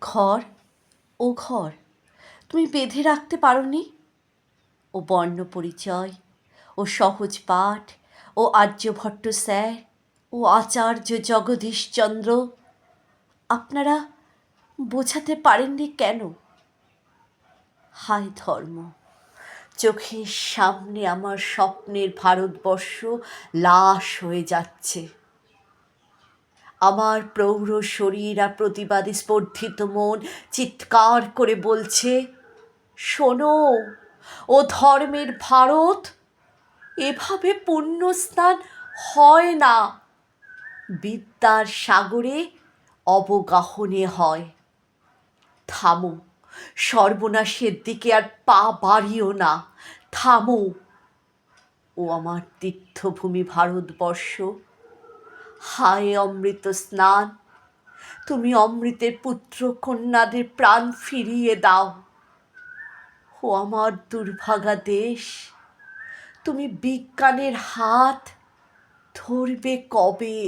ঘর, ও ঘর, তুমি বেঁধে রাখতে পারোনি? ও বর্ণ পরিচয়, ও সহজ পাঠ, ও আর্যভট্ট স্যার, ও আচার্য জগদীশচন্দ্র, আপনারা বোঝাতে পারেননি কেন? হায় ধর্ম, চোখের সামনে আমার স্বপ্নের ভারতবর্ষ লাশ হয়ে যাচ্ছে। আমার প্রৌঢ় শরীর আর প্রতিবাদী স্পর্ধিত মন চিৎকার করে বলছে, শোনো, ও ধর্মের ভারত, এভাবে পুণ্যস্নান হয় না, বিদ্যার সাগরে অবগাহনে হয়। থামো, সর্বনাশের দিকে আর পা বাড়িও না, থামো। ও আমার তীর্থভূমি ভারতবর্ষ, হায় অমৃত স্নান, তুমি অমৃতের পুত্র কন্যাদের প্রাণ ফিরিয়ে দাও। ও আমার দুর্ভাগা দেশ, তুমি বিজ্ঞানের হাত ধরবে কবে?